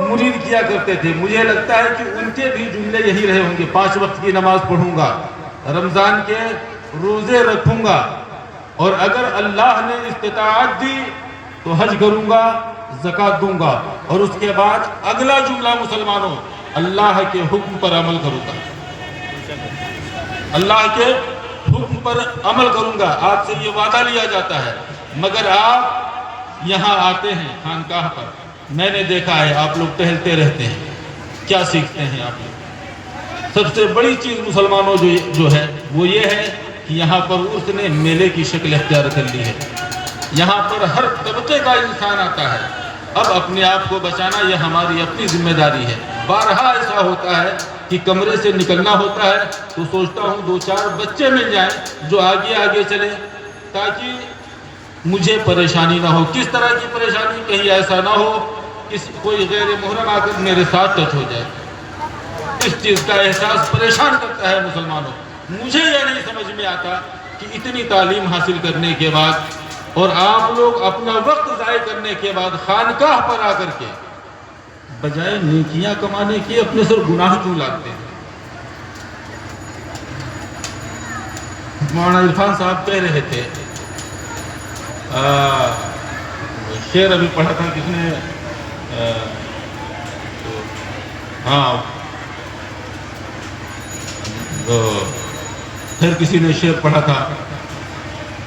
مرید کیا کرتے تھے. مجھے لگتا ہے کہ ان کے بھی جملے یہی رہے ہوں گے. 5 وقت کی نماز پڑھوں گا, رمضان کے روزے رکھوں گا, اور اگر اللہ نے استطاعت دی تو حج کروں گا, زکوٰۃ دوں گا, اور اس کے بعد اگلا جملہ مسلمانوں, اللہ کے حکم پر عمل کروں گا. اللہ کے حکم پر عمل کروں گا. آپ سے یہ وعدہ لیا جاتا ہے. مگر آپ یہاں آتے ہیں خانقاہ پر, میں نے دیکھا ہے آپ لوگ ٹہلتے رہتے ہیں. کیا سیکھتے ہیں آپ لوگ؟ سب سے بڑی چیز مسلمانوں جو ہے وہ یہ ہے کہ یہاں پر عرس نے میلے کی شکل اختیار کر لی ہے. یہاں پر ہر طبقے کا انسان آتا ہے. اب اپنے آپ کو بچانا یہ ہماری اپنی ذمہ داری ہے. بارہا ایسا ہوتا ہے کہ کمرے سے نکلنا ہوتا ہے تو سوچتا ہوں 2-4 بچے مل جائیں جو آگے آگے چلیں تاکہ مجھے پریشانی نہ ہو. کس طرح کی پریشانی؟ کہیں ایسا نہ ہو کہ کوئی غیر محرم آ کر میرے ساتھ ٹچ ہو جائے. اس چیز کا احساس پریشان کرتا ہے مسلمانوں. مجھے یہ نہیں سمجھ میں آتا کہ اتنی تعلیم حاصل کرنے کے بعد اور آپ لوگ اپنا وقت ضائع کرنے کے بعد خانقاہ پر آ کر کے بجائے نیکیاں کمانے کی اپنے سر گناہ کیوں لاتے ہیں؟ مولانا عرفان صاحب کہہ رہے تھے, شعر ابھی پڑھا تھا کس نے, پھر کسی نے شعر پڑھا تھا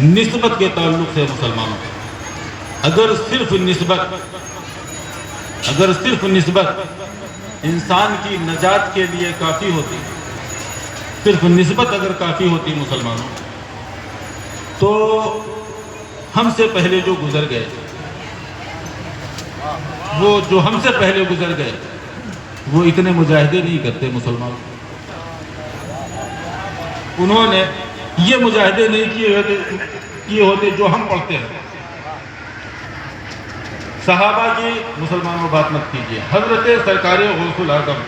نسبت کے تعلق سے. مسلمانوں اگر صرف نسبت انسان کی نجات کے لیے کافی ہوتی, صرف نسبت اگر کافی ہوتی مسلمانوں, تو ہم سے پہلے جو گزر گئے, وہ جو ہم سے پہلے گزر گئے وہ اتنے مجاہدے نہیں کرتے مسلمان. انہوں نے یہ مجاہدے نہیں کیے ہوتے جو ہم پڑھتے ہیں. صحابہ کی مسلمانوں بات مت کیجیے. حضرت سرکار غوث الاعظم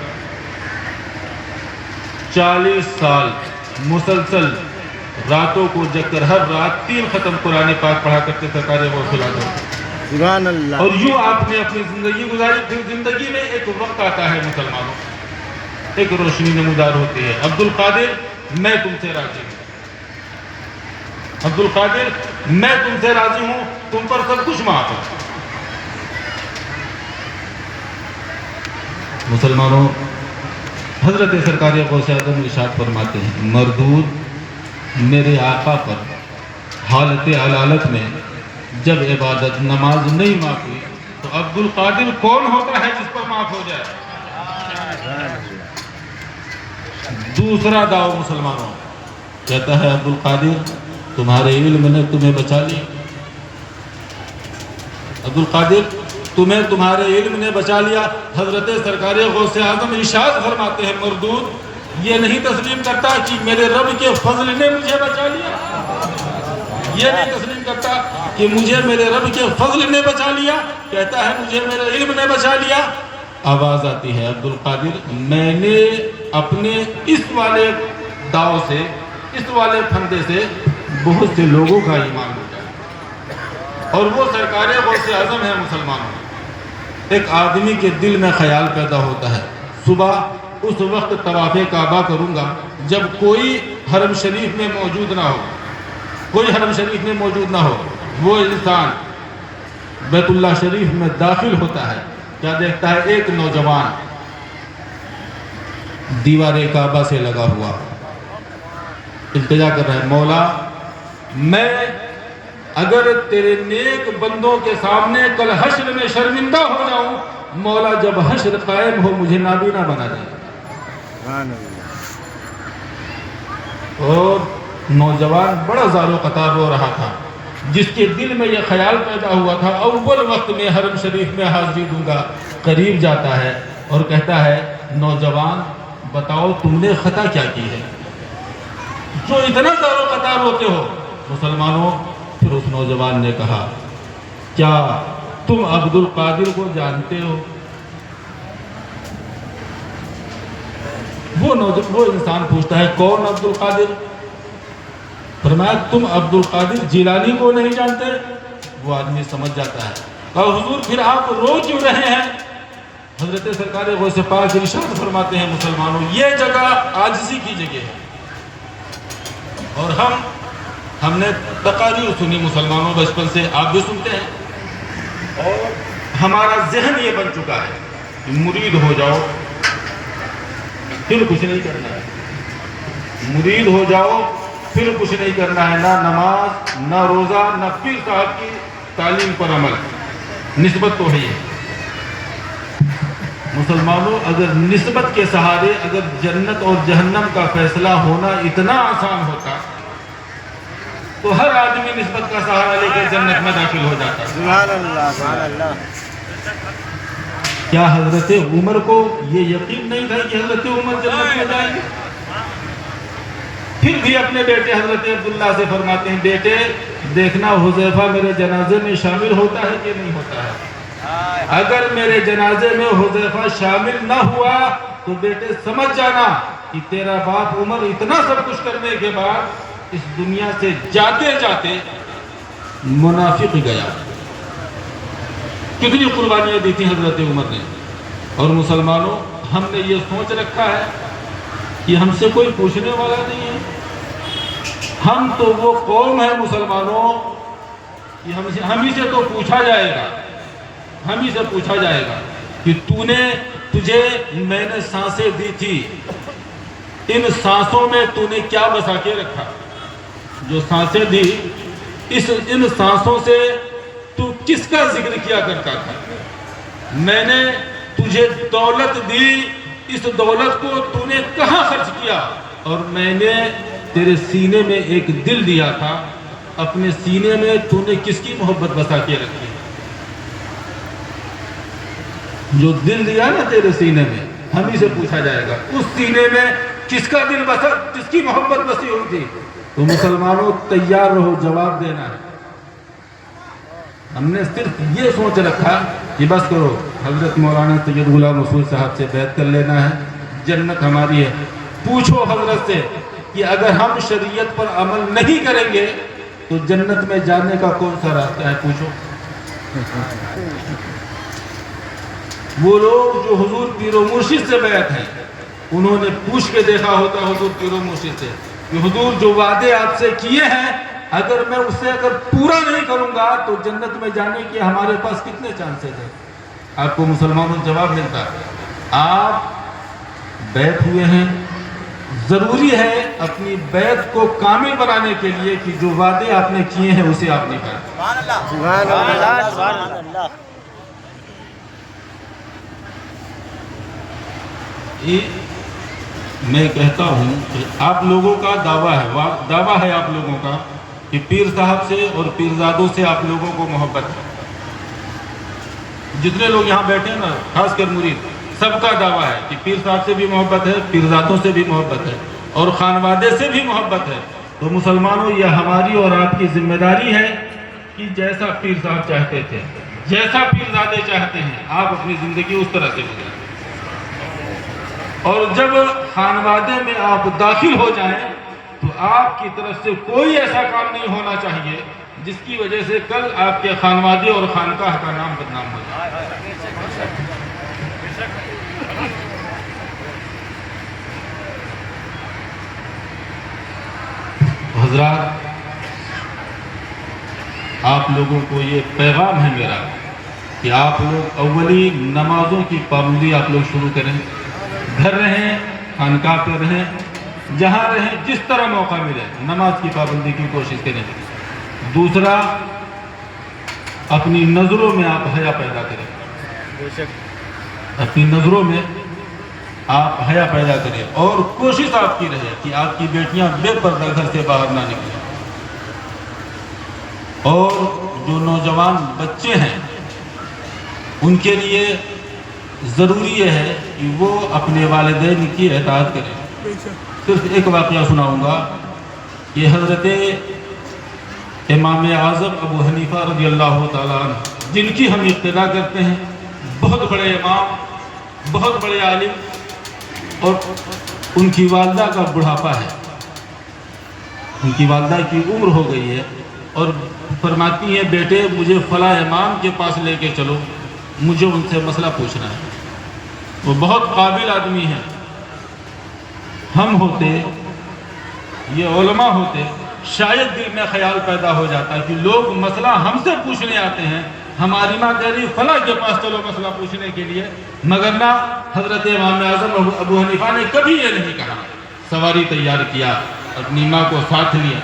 40 سال مسلسل راتوں کو جگ کر ہر رات 3 ختم قرآن پاک پڑھا کرتے سرکار غوث الاعظم. سبحان اللہ. اور یوں آپ نے اپنی زندگی گزاری. پھر زندگی میں ایک وقت آتا ہے مسلمانوں, ایک روشنی نمودار ہوتی ہے. عبد القادر میں تم سے راضی ہوں, عبد القادر میں تم سے راضی ہوں, تم پر سب کچھ معاف ہے. مسلمانوں حضرت سرکار غوث اعظم ارشاد فرماتے ہیں, مردود میرے آقا پر حالت علالت میں جب عبادت نماز نہیں معاف ہوئی تو عبد القادر کون ہوتا ہے جس پر معاف ہو جائے؟ دوسرا داؤ مسلمانوں کہتا ہے عبد القادر تمہارے علم نے تمہیں بچا لی. عبد القادر تمہارے علم نے بچا لیا. حضرت سرکار غوث اعظم ارشاد فرماتے ہیں, مردود یہ نہیں تسلیم کرتا کہ میرے رب کے فضل نے مجھے بچا لیا. یہ نہیں تسلیم کرتا کہ مجھے میرے رب کے فضل نے بچا لیا, کہتا ہے مجھے میرے علم نے بچا لیا. آواز آتی ہے عبد القادر میں نے اپنے اس والے داؤ سے, اس والے پھندے سے بہت سے لوگوں کا ایمان لوٹا, اور وہ سرکار غوث اعظم ہے. مسلمانوں ایک آدمی کے دل میں خیال پیدا ہوتا ہے, صبح اس وقت طواف کعبہ کروں گا جب کوئی حرم شریف میں موجود نہ ہو, کوئی حرم شریف میں موجود نہ ہو. وہ انسان بیت اللہ شریف میں داخل ہوتا ہے, کیا دیکھتا ہے؟ ایک نوجوان دیوار کعبہ سے لگا ہوا التجا کر رہا ہے, مولا میں اگر تیرے نیک بندوں کے سامنے کل حشر میں شرمندہ ہو جاؤں, مولا جب حشر قائم ہو مجھے نابینا بنا دے. اور نوجوان بڑا زار و قطار رو رہا تھا, جس کے دل میں یہ خیال پیدا ہوا تھا اول وقت میں حرم شریف میں حاضری دوں گا. قریب جاتا ہے اور کہتا ہے, نوجوان بتاؤ تم نے خطا کیا کی ہے جو اتنا زار و قطار ہوتے ہو؟ مسلمانوں پھر اس نوجوان نے کہا, کیا تم عبد القادر کو جانتے ہو؟ وہ انسان پوچھتا ہے, کون عبد القادر؟ فرمایا تم عبد القادر جیلانی کو نہیں جانتے؟ وہ آدمی سمجھ جاتا ہے, اور حضور پھر آپ رو کیوں رہے ہیں؟ حضرت سرکار غوث پاک ارشاد فرماتے ہیں مسلمانوں یہ جگہ عاجزی کی جگہ ہے. اور ہم نے تقاریر سنی مسلمانوں بچپن سے, آپ بھی سنتے ہیں, اور ہمارا ذہن یہ بن چکا ہے کہ مرید ہو جاؤ پھر کچھ نہیں کرنا ہے, مرید ہو جاؤ پھر کچھ نہیں کرنا ہے, نہ نماز نہ روزہ نہ پیر صاحب کی تعلیم پر عمل. نسبت تو ہے یہ مسلمانوں, اگر نسبت کے سہارے اگر جنت اور جہنم کا فیصلہ ہونا اتنا آسان ہوتا تو ہر آدمی نسبت کا سہارا لے کر جنت میں داخل ہو جاتا. سبحان اللہ سبحان اللہ. کیا حضرت عمر کو یہ یقین نہیں تھا کہ حضرت عمر جنت میں جائیں گے؟ پھر بھی اپنے بیٹے حضرت عبداللہ سے فرماتے ہیں بیٹے دیکھنا حذیفہ میرے جنازے میں شامل ہوتا ہے کہ نہیں ہوتا ہے. اگر میرے جنازے میں حذیفہ شامل نہ ہوا تو بیٹے سمجھ جانا کہ تیرا باپ عمر اتنا سب کچھ کرنے کے بعد اس دنیا سے جاتے جاتے منافق گیا. کتنی قربانیاں دی تھی حضرت عمر نے. اور مسلمانوں ہم نے یہ سوچ رکھا ہے کہ ہم سے کوئی پوچھنے والا نہیں ہے. ہم تو وہ قوم ہے مسلمانوں کہ ہم ہی سے تو پوچھا جائے گا, ہم ہی سے پوچھا جائے گا کہ تجھے میں نے سانسیں دی تھی, ان سانسوں میں تو نے کیا بسا کے رکھا. جو سانسیں دی ان سانسوں سے تو کس کا ذکر کیا کرتا تھا. میں نے تجھے دولت دی, اس دولت کو تو نے کہاں خرچ کیا. اور میں نے تیرے سینے میں ایک دل دیا تھا, اپنے سینے میں تو نے کس کی محبت بسا کے رکھی. جو دل دیا نا تیرے سینے میں, ہم ہی سے پوچھا جائے گا اس سینے میں کس کا دل بسا, کس کی محبت بسی ہوئی تھی. تو مسلمانوں تیار رہو, جواب دینا ہے. ہم نے صرف یہ سوچ رکھا کہ بس کرو حضرت مولانا سید غلام رسول صاحب سے بیعت کر لینا ہے, جنت ہماری ہے. پوچھو حضرت سے کہ اگر ہم شریعت پر عمل نہیں کریں گے تو جنت میں جانے کا کون سا راستہ ہے, پوچھو. وہ لوگ جو حضور پیر و مرشد سے بیعت ہیں انہوں نے پوچھ کے دیکھا ہوتا حضور پیر و مرشد سے کہ حضور جو وعدے آپ سے کیے ہیں اگر میں اسے پورا نہیں کروں گا تو جنت میں جانے کے ہمارے پاس کتنے چانسز ہیں. آپ کو مسلمانوں جواب ملتا ہے آپ بیعت ہوئے ہیں, ضروری ہے اپنی بیعت کو کامل بنانے کے لیے کہ جو وعدے آپ نے کیے ہیں اسے آپ نہیں کریں. سبحان اللہ سبحان اللہ سبحان اللہ. میں کہتا ہوں کہ آپ لوگوں کا دعویٰ ہے آپ لوگوں کا کہ پیر صاحب سے اور پیرزادوں سے آپ لوگوں کو محبت ہے. جتنے لوگ یہاں بیٹھے ہیں نا خاص کر مرید, سب کا دعویٰ ہے کہ پیر صاحب سے بھی محبت ہے, پیرزادوں سے بھی محبت ہے اور خانوادے سے بھی محبت ہے. تو مسلمانوں یہ ہماری اور آپ کی ذمہ داری ہے کہ جیسا پیر صاحب چاہتے تھے, جیسا پیرزادے چاہتے ہیں, آپ اپنی زندگی اس طرح سے گزاریں. اور جب خانوادے میں آپ داخل ہو جائیں تو آپ کی طرف سے کوئی ایسا کام نہیں ہونا چاہیے جس کی وجہ سے کل آپ کے خانوادے اور خانقاہ کا نام بدنام ہو جائے. حضرات آپ لوگوں کو یہ پیغام ہے میرا کہ آپ لوگ اولی نمازوں کی پابندی آپ لوگ شروع کریں. گھر رہیں, خانقاہ پہ رہیں, جہاں رہیں, جس طرح موقع ملے نماز کی پابندی کی کوشش کریں. دوسرا اپنی نظروں میں آپ حیا پیدا کریں, اپنی نظروں میں آپ حیا پیدا کریں اور کوشش آپ کی رہے کہ آپ کی بیٹیاں بے پردہ گھر سے باہر نہ نکلیں. اور جو نوجوان بچے ہیں ان کے لیے ضروری یہ ہے کہ وہ اپنے والدین کی اطاعت کریں. صرف ایک واقعہ سناؤں گا کہ حضرت امام اعظم ابو حنیفہ رضی اللہ تعالیٰ عنہ جن کی ہم اقتدا کرتے ہیں, بہت بڑے امام, بہت بڑے عالم, اور ان کی والدہ کا بڑھاپا ہے, ان کی والدہ کی عمر ہو گئی ہے اور فرماتی ہیں بیٹے مجھے فلاں امام کے پاس لے کے چلو, مجھے ان سے مسئلہ پوچھنا ہے. وہ بہت قابل آدمی ہیں. ہم ہوتے، یہ علماء ہوتے، شاید دل میں خیال پیدا ہو جاتا ہے کہ لوگ مسئلہ ہم سے پوچھنے آتے ہیں، ہماری ماں کہہ رہی فلاں کے پاس چلو مسئلہ پوچھنے کے لیے، مگر نہ حضرت امام اعظم ابو حنیفہ نے کبھی یہ نہیں کہا. سواری تیار کیا، اپنی ماں کو ساتھ لیا،